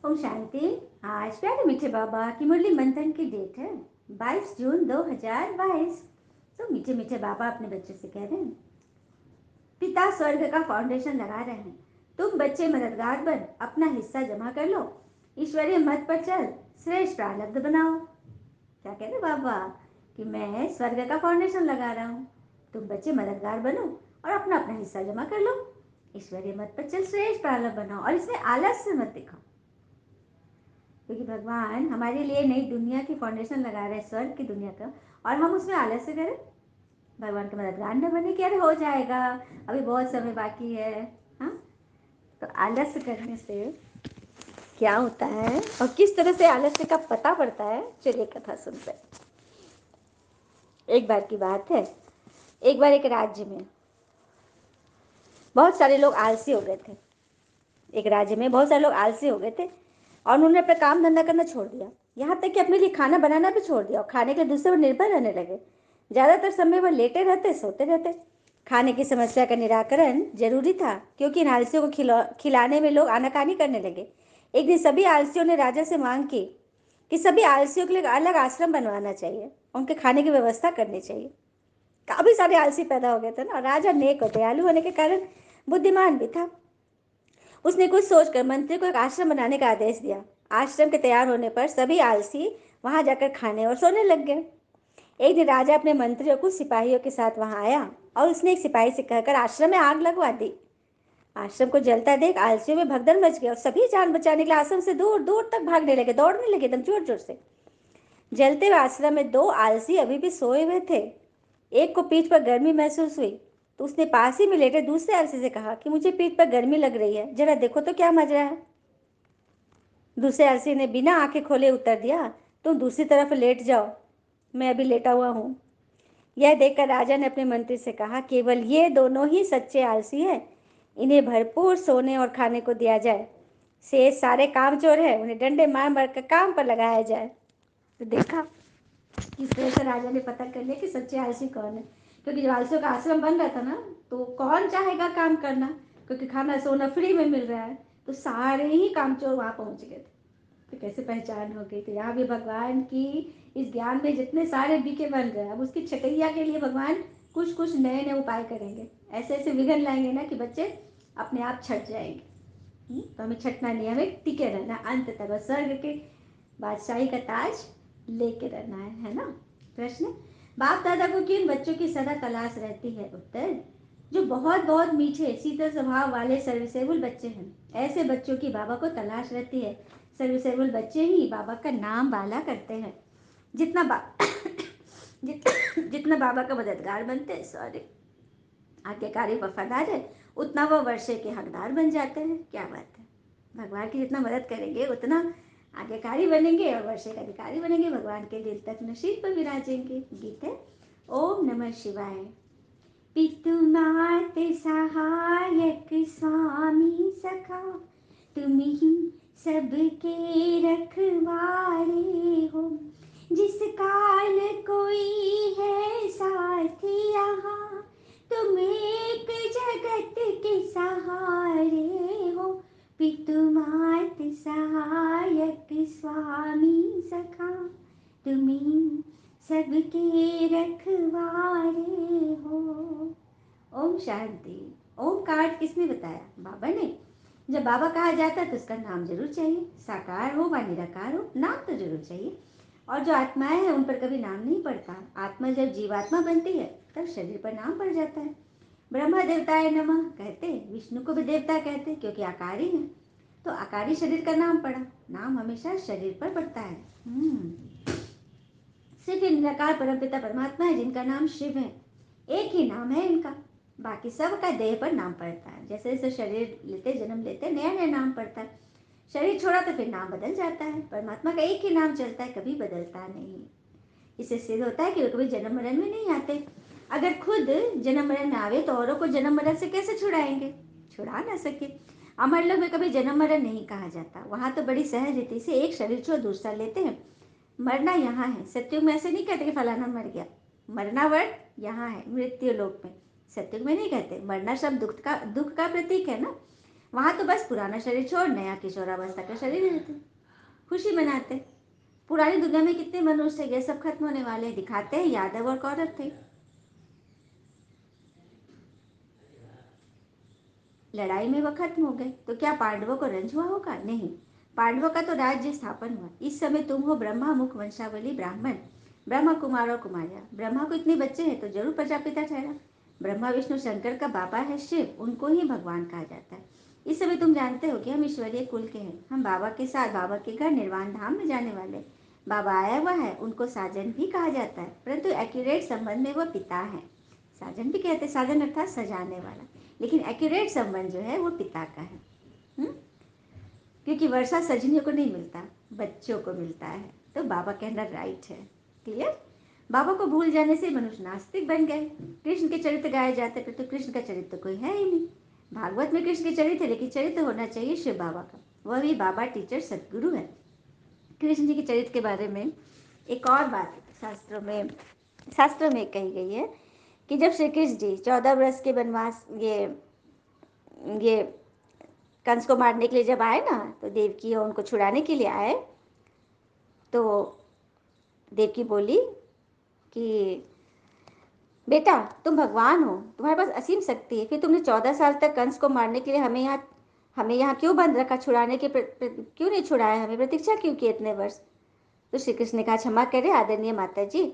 ओम शांति। आज प्यारे मीठे बाबा की मुरली मंथन की डेट है 22 जून 2022। तो मीठे मीठे बाबा अपने बच्चों से कह रहे हैं, पिता स्वर्ग का फाउंडेशन लगा रहे हैं, तुम बच्चे मददगार बन अपना हिस्सा जमा कर लो, ईश्वरीय मत पर चल, श्रेष्ठ प्रारब्ध बनाओ। क्या कह रहे बाबा कि मैं स्वर्ग का फाउंडेशन लगा रहा हूँ, तुम बच्चे मददगार बनो और अपना अपना हिस्सा जमा कर लो, ईश्वरीय मत पर चल, श्रेष्ठ प्रारब्ध बनाओ और इसमें आलस्य मत दिखाओ। क्योंकि भगवान हमारे लिए नई दुनिया की फाउंडेशन लगा रहे हैं, स्वर्ग की दुनिया का, और हम उसमें आलस्य करें, भगवान के मददगार न बने कि अरे हो जाएगा, अभी बहुत समय बाकी है। हाँ, तो आलस्य करने से क्या होता है और किस तरह से आलस्य का पता पड़ता है, चलिए कथा सुनते हैं। एक बार की बात है, एक बार एक राज्य में बहुत सारे लोग आलसी हो गए थे। एक राज्य में बहुत सारे लोग आलसी हो गए थे और उन्होंने अपना काम धंधा करना छोड़ दिया, यहाँ तक कि अपने लिए खाना बनाना भी छोड़ दिया और खाने के लिए दूसरे पर निर्भर रहने लगे। ज़्यादातर समय वह लेटे रहते, सोते रहते। खाने की समस्या का निराकरण जरूरी था, क्योंकि इन आलसियों को खिलाने में लोग आनाकानी करने लगे। एक दिन सभी आलसियों ने राजा से मांग की कि सभी आलसियों के लिए अलग आश्रम बनवाना चाहिए, उनके खाने की व्यवस्था करनी चाहिए। काफ़ी सारे आलसी पैदा हो गए थे ना। राजा नेक और दयालु होने के कारण बुद्धिमान भी था। उसने कुछ सोचकर मंत्री को एक आश्रम बनाने का आदेश दिया। आश्रम के तैयार होने पर सभी आलसी वहां जाकर खाने और सोने लग गए। एक दिन राजा अपने मंत्री और कुछ सिपाहियों के साथ वहां आया और उसने एक सिपाही से कहकर आश्रम में आग लगवा दी। आश्रम को जलता देख आलसियों में भगदड़ मच गई और सभी जान बचाने के लिए आश्रम से दूर दूर तक भागने लगे, दौड़ने लगे एकदम जोर जोर से। जलते हुए आश्रम में दो आलसी अभी भी सोए हुए थे। एक को पीठ पर गर्मी महसूस हुई, तो उसने पास ही में लेटे दूसरे आलसी से कहा कि मुझे पीठ पर गर्मी लग रही है, जरा देखो तो क्या मजा है। दूसरे आलसी ने बिना आंखें खोले उत्तर दिया, तुम दूसरी तरफ लेट जाओ, मैं अभी लेटा हुआ हूँ। यह देखकर राजा ने अपने मंत्री से कहा, केवल ये दोनों ही सच्चे आलसी हैं, इन्हें भरपूर सोने और खाने को दिया जाए। शेष सारे कामचोर हैं, उन्हें डंडे मार मार कर काम पर लगाया जाए। तो देखा किस तरह से राजा ने पता कर लिया कि सच्चे आलसी कौन है। क्योंकि जब आलसियों का आश्रम बन रहा था ना, तो कौन चाहेगा काम करना, क्योंकि खाना सोना फ्री में मिल रहा है। तो सारे ही कामचोर वहां पहुंच गए थे। तो कैसे पहचान हो गई। तो यहाँ भी भगवान की इस ज्ञान में जितने सारे बीके बन गए, अब उसकी छटैया के लिए भगवान कुछ कुछ नए नए उपाय करेंगे, ऐसे ऐसे विघन लाएंगे ना कि बच्चे अपने आप छट जाएंगे। तो हमें छटना नहीं, हमें टिके रहना अंत तक, स्वर्ग के बादशाही का ताज लेके रहना है ना। प्रश्न, बाप दादा को किन बच्चों की सदा तलाश रहती है? उत्तर, जो बहुत बहुत मीठे शीतल स्वभाव वाले सर्विसेबल बच्चे हैं, ऐसे बच्चों की बाबा को तलाश रहती है। सर्विसेबल बच्चे ही बाबा का नाम वाला करते हैं। जितना जितना बाबा का मददगार बनते हैं, सॉरी, आज्ञाकारी वफादार है, उतना वह वर्षे के हकदार बन जाते हैं। क्या बात है। भगवान की जितना मदद करेंगे उतना आज्ञाकारी बनेंगे और वर्षे का अधिकारी बनेंगे, भगवान के दिल तक नसीब पर विराजेंगे। गीत है, ओम नमः शिवाय। पितु मात सहायक स्वामी सखा, तुम ही सबके रखवारे हो। जिस काल कोई है साथ यहाँ, तुम एक जगत के सहारे हो। पितु मात सहायक स्वामी सखा, तुम ही सबके रखवारे हो। ओम शांति। ओम का अर्थ किसने बताया? बाबा ने। जब बाबा कहा जाता है तो उसका नाम जरूर चाहिए, साकार हो व निराकार हो, नाम तो जरूर चाहिए। और जो आत्माएं हैं उन पर कभी नाम नहीं पड़ता। आत्मा जब जीवात्मा बनती है तब शरीर पर नाम पड़ जाता है। ब्रह्मा देवताय नमः कहते, विष्णु को भी देवता कहते क्योंकि आकारी है, तो आकारी शरीर का नाम पड़ा। नाम हमेशा शरीर पर पड़ता है। सिर्फ निराकार परमपिता परमात्मा है जिनका नाम शिव है, एक ही नाम है इनका। बाकी सब का देह पर नाम पड़ता है। जैसे जैसे शरीर लेते, जन्म लेते, नया नया नाम पड़ता है। शरीर छोड़ा तो फिर नाम बदल जाता है। परमात्मा का एक ही नाम चलता है, कभी बदलता नहीं। इससे सिद्ध होता है कि वे कभी जन्म मरण में नहीं आते। अगर खुद जन्म मरण में आवे तो औरों को जन्म मरण से कैसे छुड़ाएंगे? छुड़ा ना सके। अमर लोग में कभी जन्म मरण नहीं कहा जाता, वहां तो बड़ी सहज रीति से एक शरीर छोड़ दूसरा लेते हैं। मरना यहाँ है, सत्युग में ऐसे नहीं कहते कि फलाना मर गया। मरना वर्ड यहाँ है मृत्यु लोक में, सत्युग में नहीं कहते। मरना शब्द दुख का प्रतीक है ना। वहाँ तो बस पुराना शरीर छोड़ नया किशोरावस्था का शरीर रहते, खुशी मनाते। पुरानी दुनिया में कितने मनुष्य थे, ये सब खत्म होने वाले। दिखाते हैं यादव और कौरव थे, लड़ाई में वह खत्म हो गए। तो क्या पांडवों को रंज हुआ होगा? नहीं, पांडवों का तो राज्य स्थापन हुआ। इस समय तुम हो ब्रह्मा मुख वंशावली ब्राह्मण, ब्रह्मा कुमार और कुमारिया। ब्रह्मा को इतने बच्चे हैं तो जरूर प्रजापिता ठहरा। ब्रह्मा विष्णु शंकर का बाबा है शिव, उनको ही भगवान कहा जाता है। इस समय तुम जानते हो कि हम ईश्वरीय कुल के हैं। हम बाबा के साथ बाबा के घर निर्वाण धाम में जाने वाले। बाबा आया हुआ है, उनको साजन भी कहा जाता है, परंतु एक्यूरेट संबंध में वह पिता है। साजन भी कहते हैं, साजन अर्थात सजाने वाला, लेकिन एक्यूरेट संबंध जो है वो पिता का है। हुँ? क्योंकि वर्षा सजनियों को नहीं मिलता, बच्चों को मिलता है। तो बाबा कहना राइट है। क्लियर? बाबा को भूल जाने से मनुष्य नास्तिक बन गए। कृष्ण के चरित्र गाए जाते पर तो कृष्ण का चरित्र कोई है ही नहीं। भागवत में कृष्ण के चरित्र है, लेकिन चरित्र होना चाहिए शिव बाबा का। वह भी बाबा टीचर सदगुरु है। कृष्ण जी के चरित्र के बारे में एक और बात शास्त्रों में कही गई है कि जब श्री कृष्ण जी 14 वर्ष के वनवास ये कंस को मारने के लिए जब आए ना, तो देवकी और उनको छुड़ाने के लिए आए, तो देवकी बोली कि बेटा तुम भगवान हो, तुम्हारे पास असीम शक्ति है, फिर तुमने 14 साल तक कंस को मारने के लिए हमें यहाँ क्यों बंद रखा? छुड़ाने के क्यों नहीं छुड़ाया? हमें प्रतीक्षा क्यों की इतने वर्ष? तो श्री कृष्ण ने कहा, क्षमा करें आदरणीय माता जी,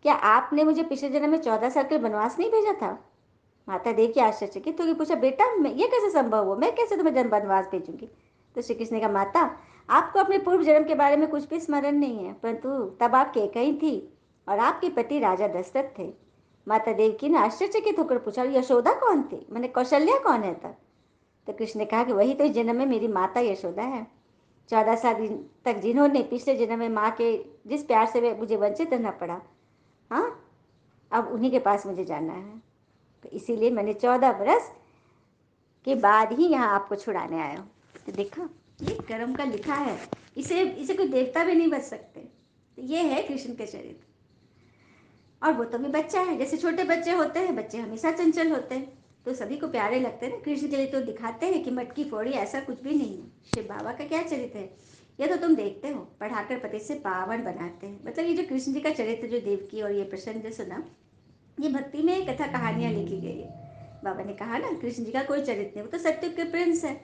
क्या आपने मुझे पिछले जन्म में 14 साल के वनवास नहीं भेजा था? माता देवकी आश्चर्यचकित होगी, पूछा बेटा ये कैसे संभव हुआ, मैं कैसे तुम्हें वनवास भेजूंगी? तो श्री कृष्ण ने कहा, माता आपको अपने पूर्व जन्म के बारे में कुछ भी स्मरण नहीं है, परंतु तब आप कैकेयी थी और आपके पति राजा दशरथ थे। माता देवकी ने आश्चर्यचकित होकर पूछा, यशोदा कौन थी, मैंने कौशल्या कौन है तब? तो कृष्ण ने कहा कि वही तो इस जन्म में मेरी माता यशोदा है। 14 साल तक जिन्होंने पिछले जन्म में माँ के जिस प्यार से मुझे वंचित रहना पड़ा, हाँ, अब उन्हीं के पास मुझे जाना है। तो इसीलिए मैंने 14 बरस के बाद ही यहाँ आपको छुड़ाने आया हूँ। तो देखा, ये कर्म का लिखा है, इसे इसे कोई देवता भी नहीं बच सकते। तो ये है कृष्ण के चरित्र। और वो तो भी बच्चा है, जैसे छोटे बच्चे होते हैं, बच्चे हमेशा चंचल होते हैं, तो सभी को प्यारे लगते हैं ना। कृष्ण के लिए तो दिखाते हैं कि मटकी फोड़ी, ऐसा कुछ भी नहीं है। शिव बाबा का क्या चरित्र है ये तो तुम देखते हो, पढ़ाकर पति से पावन बनाते हैं। मतलब ये जो कृष्ण जी का चरित्र, जो देवकी और ये प्रसंग जो सुना, ये भक्ति में कथा कहानियां लिखी गई है। बाबा ने कहा ना, कृष्ण जी का कोई चरित्र नहीं, वो तो सत्युग के प्रिंस है।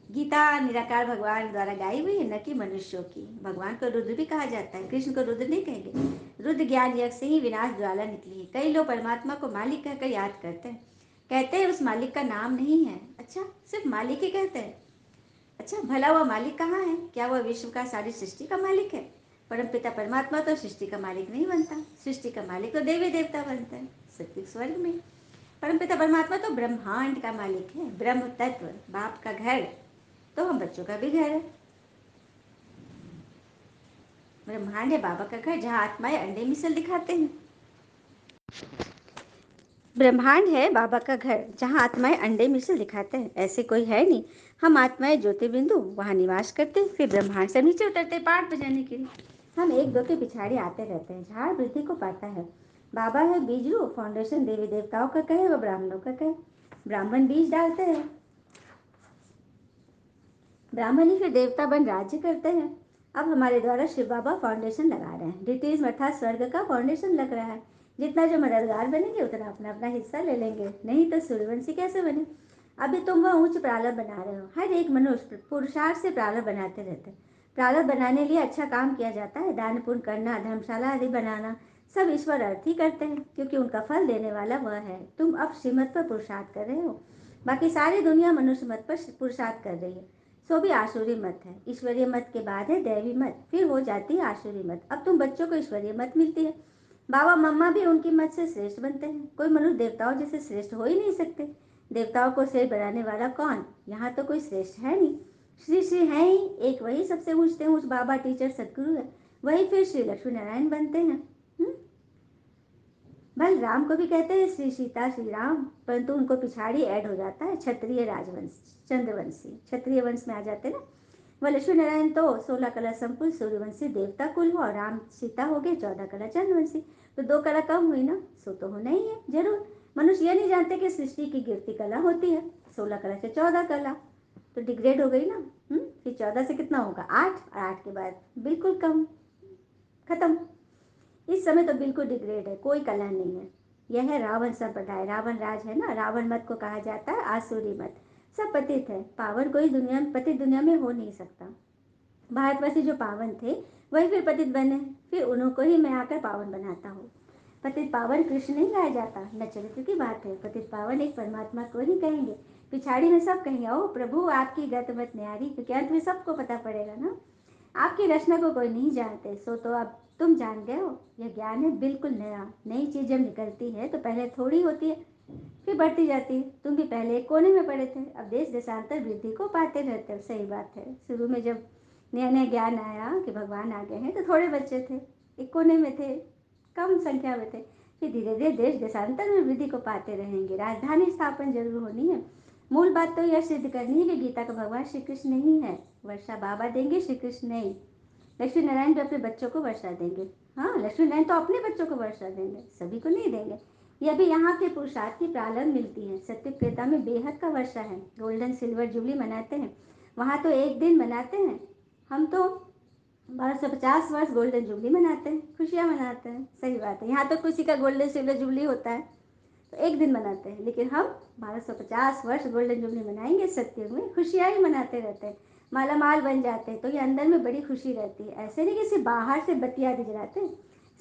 गीता निराकार भगवान द्वारा गाई हुई है, न कि मनुष्यों की। भगवान को रुद्र भी कहा जाता है, कृष्ण को रुद्र नहीं कहेंगे। रुद्र ज्ञान यज्ञ से ही विनाश ज्वाला निकली है। कई लोग परमात्मा को मालिक कहकर याद करते हैं, कहते हैं उस मालिक का नाम नहीं है। अच्छा, सिर्फ मालिक ही कहते हैं? अच्छा, भला वह मालिक कहाँ है? क्या वह विश्व का सारी सृष्टि का मालिक है? परमपिता परमात्मा तो सृष्टि का मालिक नहीं बनता। सृष्टि का मालिक तो देवी देवता बनते हैं सत्युग स्वर्ग में। परमपिता परमात्मा तो ब्रह्मांड का मालिक है, ब्रह्म तत्व, बाप का घर, तो हम बच्चों का भी घर है। ब्रह्मांड है बाबा का घर, जहाँ आत्माएं अंडे मिसल दिखाते हैं। ब्रह्मांड है बाबा का घर, जहाँ आत्माएं अंडे मिसल दिखाते हैं। ऐसे कोई है नहीं। हम आत्माएं ज्योतिर्बिंदु वहाँ निवास करते, फिर ब्रह्मांड से नीचे उतरते पाठ बजाने के लिए। हम एक दो के पिछाड़ी आते रहते हैं। झाड़ वृद्धि को पाता है। बाबा है बीज रूप, फाउंडेशन देवी देवताओं का कहे व ब्राह्मणों का कहे। ब्राह्मण बीज डालते हैं, ब्राह्मण ही फिर देवता बन राज्य करते हैं। अब हमारे द्वारा शिव बाबा फाउंडेशन लगा रहे हैं। डिटेल्स अर्थात स्वर्ग का फाउंडेशन लग रहा है। जितना जो मददगार बनेंगे उतना अपना अपना हिस्सा ले लेंगे, नहीं तो सूर्यवंशी कैसे बने? अभी तुम वह उच्च प्रारब्ध बना रहे हो। हर एक मनुष्य पुरुषार्थ से प्रारब्ध बनाते रहते हैं। प्रारब्ध बनाने लिए अच्छा काम किया जाता है, दान पुण्य करना, धर्मशाला आदि बनाना, सब ईश्वर अर्थ ही करते हैं, क्योंकि उनका फल देने वाला वह है। तुम अब श्रीमत पर पुरुषार्थ कर रहे हो, बाकी सारी दुनिया मनुष्य मत पर पुरुषार्थ कर रही है। सो भी आसुरी मत है। ईश्वरीय मत के बाद है दैवी मत, फिर हो जाती है आसुरी मत। अब तुम बच्चों को ईश्वरीय मत मिलती है। बाबा मम्मा भी उनकी मत से श्रेष्ठ बनते हैं। कोई मनुष्य देवताओं जैसे श्रेष्ठ हो ही नहीं सकते। देवताओं को श्रेष्ठ बनाने वाला कौन? यहाँ तो कोई श्रेष्ठ है नहीं। श्री श्री है ही एक, वही सबसे ऊंचते ऊंच बाबा टीचर सदगुरु है। वही फिर श्री लक्ष्मी नारायण बनते हैं। भले राम को भी कहते हैं श्री सीता श्री राम, परंतु उनको पिछाड़ी ऐड हो जाता है क्षत्रिय राजवंश, चंद्रवंशी, क्षत्रिय वंश में आ जाते ना। वह लक्ष्मी नारायण तो 16 कला संकुल सूर्यवंशी देवता कुल हुआ, और राम सीता हो गए 14 कला चंद्रवंशी। तो 2 कला कम हुई ना, सो तो होना ही है जरूर। मनुष्य यह नहीं जानते कि सृष्टि की गिरती कला होती है, 16 कला से 14 कला, तो डिग्रेड हो गई ना। फिर 14 से कितना होगा 8, और 8 के बाद बिल्कुल कम, खत्म। इस समय तो बिल्कुल डिग्रेड है, कोई कला नहीं है। यह है रावण संप्रदाय, रावण राज है ना, रावण मत को कहा जाता है, आसुरी मत। सब पतित है, पावन कोई दुनिया में पतित दुनिया में हो नहीं सकता। भारतवासी जो पावन थे वही फिर पतित बने, फिर उन्हों को ही मैं आकर पावन बनाता हूँ। पतित पावन कृष्ण नहीं गाया जाता, न चरित्र की बात है। पतित पावन एक परमात्मा को ही कहेंगे, पिछाड़ी में सब कहेंगे ओ प्रभु आपकी गत मत न्यारी, क्योंकि अंत में सबको पता पड़ेगा ना। आपकी रचना को कोई नहीं जानते, सो तो अब तुम जान गए हो। यह ज्ञान है बिल्कुल नया। नई चीज जब निकलती है तो पहले थोड़ी होती है, फिर बढ़ती जाती है। तुम भी पहले एक कोने में पड़े थे, अब देश देशांतर वृद्धि को पाते रहते हो। सही बात है, शुरू में जब नया नया ज्ञान आया कि भगवान आ गए हैं तो थोड़े बच्चे थे, एक कोने में थे, कम संख्या में थे। फिर धीरे धीरे देश देशांतर में वृद्धि को पाते रहेंगे। राजधानी स्थापन जरूर होनी है। मूल बात तो यह सिद्ध करनी है कि गीता का भगवान श्री कृष्ण नहीं है। वर्षा बाबा देंगे, श्री कृष्ण नहीं। लक्ष्मी नारायण भी अपने बच्चों को वर्षा देंगे। हाँ, लक्ष्मी नारायण तो अपने बच्चों को वर्षा देंगे, सभी को नहीं देंगे। यह भी यहाँ के पुरुषार्थ की प्रारंभ मिलती है। सत्य प्रेता में बेहद का वर्षा है। गोल्डन सिल्वर जुबली मनाते हैं, वहाँ तो एक दिन मनाते हैं। हम तो 1250 वर्ष गोल्डन जुबली मनाते हैं, खुशियाँ मनाते हैं। सही बात है, यहाँ तो किसी का गोल्डन सिल्वर जुबली होता है तो एक दिन मनाते हैं, लेकिन हम 1250 वर्ष गोल्डन जुबली मनाएंगे। सत्युग में खुशियाँ ही मनाते रहते हैं, माला माल बन जाते हैं, तो ये अंदर में बड़ी खुशी रहती है। ऐसे नहीं कि सिर्फ बाहर से बत्तियाँ जलाते हैं।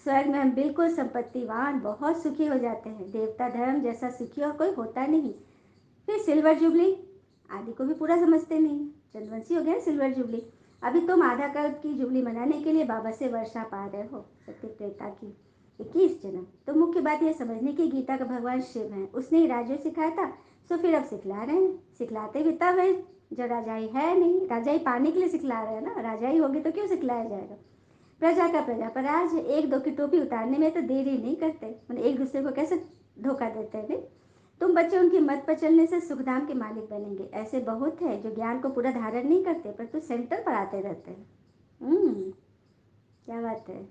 स्वर्ग में हम बिल्कुल संपत्तिवान, बहुत सुखी हो जाते हैं। देवता धर्म जैसा सुखी और कोई होता नहीं। फिर सिल्वर जुबली आदि को भी पूरा समझते नहीं, चंद्रवंशी हो गया सिल्वर जुबली। अभी तुम आधा कल्प की जुबली मनाने के लिए बाबा से वर्षा पा रहे हो, सत्य त्रेता की 21 जन्म। तो मुख्य बात यह समझने की गीता का भगवान शिव है, उसने ही राजो सिखाया था, सो फिर अब सिखला रहे हैं। सिखलाते भी तब है जो राजाई है नहीं, राजाई पाने के लिए सिखला रहे हैं ना, राजाई होगी तो क्यों सिखलाया जाएगा। प्रजा का प्रजा पर राज। एक दो की टोपी उतारने में तो देरी नहीं करते, मतलब एक दूसरे को कैसे धोखा देते हैं। नहीं, तुम बच्चे उनकी मत पर चलने से सुखधाम के मालिक बनेंगे। ऐसे बहुत है जो ज्ञान को पूरा धारण नहीं करते पर तो सेंटर पर आते रहते हैं। क्या बात है,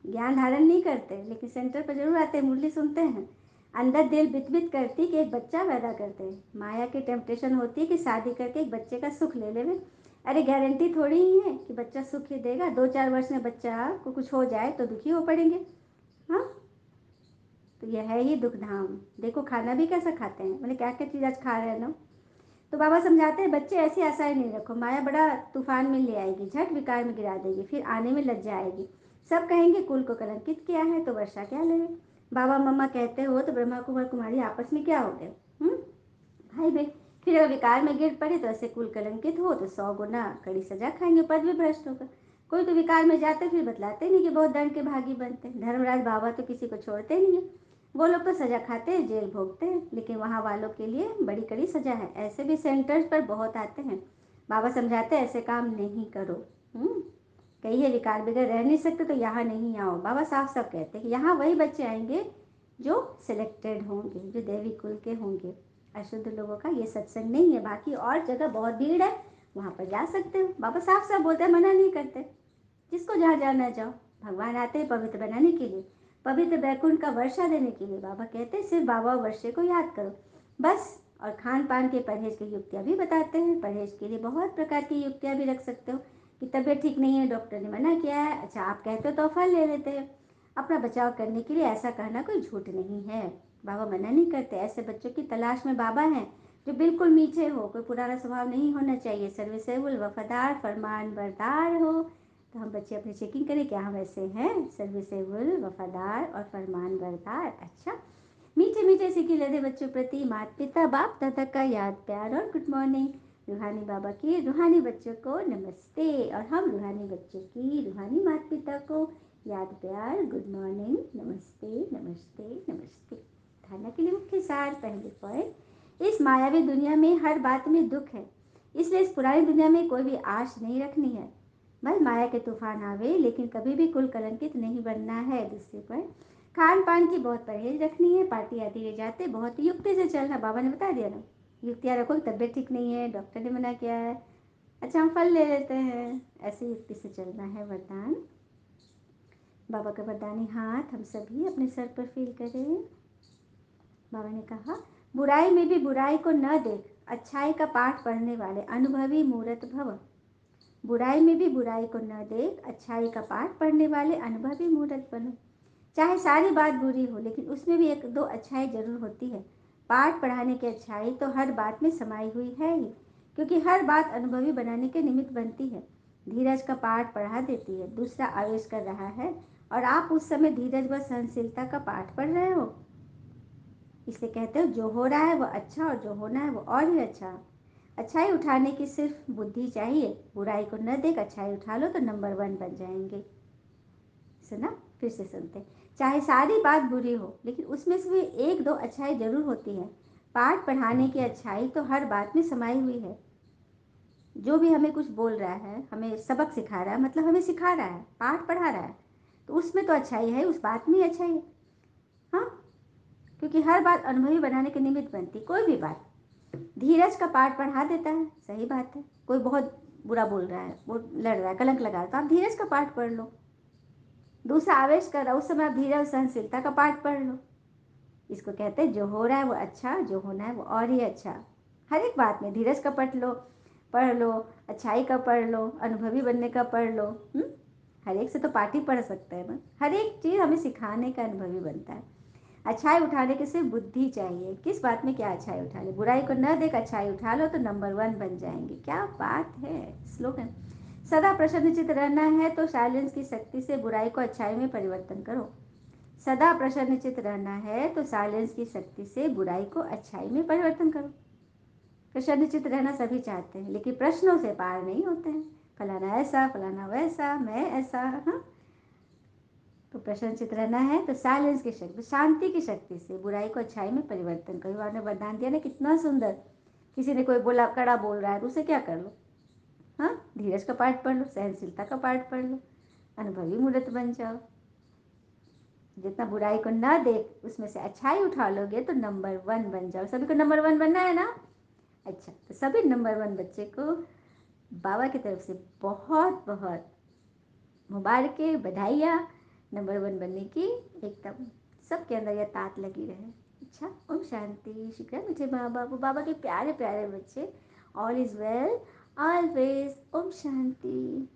ज्ञान धारण नहीं करते लेकिन सेंटर पर जरूर आते हैं, मुरली सुनते हैं। अंदर दिल बित करती कि एक बच्चा पैदा करते हैं। माया की टेम्पटेशन होती है कि शादी करके एक बच्चे का सुख ले ले। अरे गारंटी थोड़ी ही है कि बच्चा सुख ही देगा। 2-4 वर्ष में बच्चा को कुछ हो जाए तो दुखी हो पड़ेंगे। हाँ, तो यह है ही दुख धाम। देखो खाना भी कैसा खाते हैं, मैंने क्या क्या चीज़ आज खा रहे हैं ना। तो बाबा समझाते हैं बच्चे ऐसी आशाएं नहीं रखो, माया बड़ा तूफान में ले आएगी, झट विकार में गिरा देगी, फिर आने में लज्जा आएगी। सब कहेंगे कुल को कलंकित किया है तो वर्षा क्या ले। बाबा मम्मा कहते हो तो ब्रह्मा कुमार कुमारी आपस में क्या हो गए, भाई बहन। फिर अगर विकार में गिर पड़े तो ऐसे कुल कलंकित हो तो 100 गुना कड़ी सजा खाएंगे, पद भी भ्रष्ट होगा। कोई तो विकार में जाते फिर बतलाते नहीं कि बहुत दंड के भागी बनते हैं। धर्मराज बाबा तो किसी को छोड़ते नहीं है, वो लोग तो सजा खाते हैं, जेल भोगते हैं, लेकिन वहाँ वालों के लिए बड़ी कड़ी सजा है। ऐसे भी सेंटर्स पर बहुत आते हैं। बाबा समझाते हैं ऐसे काम नहीं करो। कहिए विकार बगैर रह नहीं सकते तो यहाँ नहीं आओ। बाबा साफ साफ कहते हैं कि यहाँ वही बच्चे आएंगे जो सिलेक्टेड होंगे, जो देवी कुल के होंगे। अशुद्ध लोगों का ये सत्संग नहीं है। बाकी और जगह बहुत भीड़ है, वहाँ पर जा सकते हो। बाबा साफ साफ बोलते हैं, मना नहीं करते, जिसको जहाँ जाना जाओ। भगवान आते हैं पवित्र बनाने के लिए, पवित्र वैकुंठ का वर्षा देने के लिए। बाबा कहते हैं सिर्फ बाबा वर्षे को याद करो बस। और खान पान के परहेज की युक्तियाँ भी बताते हैं। परहेज के लिए बहुत प्रकार की युक्तियाँ भी रख सकते हो कि तबीयत ठीक नहीं है, डॉक्टर ने मना किया है, अच्छा आप कहते हो तो फल ले लेते हैं। अपना बचाव करने के लिए ऐसा कहना कोई झूठ नहीं है। बाबा मना नहीं करते। ऐसे बच्चों की तलाश में बाबा हैं जो बिल्कुल मीठे हो, कोई पुराना स्वभाव नहीं होना चाहिए, सर्विसेबल, वफादार, फरमान बरदार हो। तो हम बच्चे अपनी चेकिंग करें क्या हम ऐसे हैं, सर्विसेबल, वफादार और फरमान बरदार। अच्छा, मीठे मीठे सीखी लेते बच्चों प्रति माता पिता बाप दादा का याद प्यार और गुड मॉर्निंग। रूहानी बाबा की रूहानी बच्चों को नमस्ते, और हम रूहानी बच्चों की रूहानी माता पिता को याद प्यार गुड मॉर्निंग, नमस्ते नमस्ते नमस्ते। धारणा के लिए मुख्य सार। पहले पॉइंट, इस मायावी दुनिया में हर बात में दुख है, इसलिए इस पुरानी दुनिया में कोई भी आश नहीं रखनी है। बस माया के तूफान आवे लेकिन कभी भी कुल कलंकित नहीं बनना है। दूसरे पॉइंट, खान पान की बहुत परहेज रखनी है। पार्टी आती ले जाते बहुत युक्ति से चलना, बाबा ने बता दिया ना। युक्तियाँ रखो, तबीयत ठीक नहीं है, डॉक्टर ने मना किया है, अच्छा हम फल ले लेते हैं, ऐसे युक्ति से चलना है। वरदान, बाबा का वरदानी हाथ हम सभी अपने सर पर फील करें। बाबा ने कहा, बुराई में भी बुराई को न देख, अच्छाई का पाठ पढ़ने वाले अनुभवी मूर्त भव। बुराई में भी बुराई को न देख, अच्छाई का पाठ पढ़ने वाले अनुभवी मूर्त बनो। चाहे सारी बात बुरी हो, लेकिन उसमें भी एक दो अच्छाई जरूर होती है। पाठ पढ़ाने की अच्छाई तो हर बात में समाई हुई है ही, क्योंकि हर बात अनुभवी बनाने के निमित्त बनती है। धीरज का पाठ पढ़ा देती है, दूसरा आवेश कर रहा है और आप उस समय धीरज व सहनशीलता का पाठ पढ़ रहे हो। इसलिए कहते हो, जो हो रहा है वो अच्छा और जो होना है वो और ही अच्छा। अच्छाई उठाने की सिर्फ बुद्धि चाहिए। बुराई को न देख अच्छाई उठा लो तो नंबर 1 बन जाएंगे। सुना? फिर से सुनते। चाहे सारी बात बुरी हो, लेकिन उसमें से भी एक दो अच्छाई जरूर होती है। पाठ पढ़ाने की अच्छाई तो हर बात में समाई हुई है। जो भी हमें कुछ बोल रहा है, हमें सबक सिखा रहा है, मतलब हमें सिखा रहा है, पाठ पढ़ा रहा है, तो उसमें तो अच्छाई है, उस बात में ही अच्छाई है। हाँ, क्योंकि हर बात अनुभवी बनाने के निमित्त बनती, कोई भी बात। धीरज का पाठ पढ़ा देता है, सही बात है। कोई बहुत बुरा बोल रहा है, वो लड़ रहा है, कलंक लगा रहा है, तो आप धीरज का पाठ पढ़ लो। दूसरा आवेश कर रहा है, उस समय आप धीरज सहनशीलता का पाठ पढ़ लो। इसको कहते हैं, जो हो रहा है वो अच्छा, जो होना है वो और ही अच्छा। हर एक बात में धीरज का पढ़ लो, अच्छाई का पढ़ लो, अनुभवी बनने का पढ़ लो। हर एक से तो पाठ ही पढ़ सकते हैं ना। हर एक चीज़ हमें सिखाने का अनुभवी बनता है। अच्छाई उठाने के सिर्फ बुद्धि चाहिए। किस बात में क्या अच्छाई उठा ले, बुराई को न देख अच्छाई उठा लो तो नंबर 1 बन जाएंगे। क्या बात है। स्लोगन। सदा प्रसन्नचित रहना है तो साइलेंस की शक्ति से बुराई को अच्छाई में परिवर्तन करो। सदा प्रसन्नचित रहना है तो साइलेंस की शक्ति से बुराई को अच्छाई में परिवर्तन करो। प्रसन्नचित रहना सभी चाहते हैं, लेकिन प्रश्नों से पार नहीं होते हैं। फलाना ऐसा, फलाना वैसा, मैं ऐसा। हाँ, तो प्रसन्नचित रहना है तो साइलेंस की शक्ति, शांति की शक्ति से बुराई को अच्छाई में परिवर्तन करो। आपने वरदान दिया ना, कितना सुंदर। किसी ने कोई बोला, कड़ा बोल रहा है, तो उसे क्या कर लो? हाँ, धीरज का पाठ पढ़ लो, सहनशीलता का पाठ पढ़ लो, अनुभवी मूर्त बन जाओ। जितना बुराई को ना देख, उसमें से अच्छाई उठा लोगे तो नंबर 1 बन जाओ। सभी को नंबर 1 बनना है ना? अच्छा, तो सभी नंबर 1 बच्चे को बाबा की तरफ से बहुत बहुत मुबारकें, बधाइयाँ। नंबर 1 बनने की एकदम सबके अंदर यह तात लगी रहे। अच्छा, ओम शांति। शुक्र है मुझे माँ बाबू, बाबा के प्यारे प्यारे बच्चे। All is well always. ओम शांति।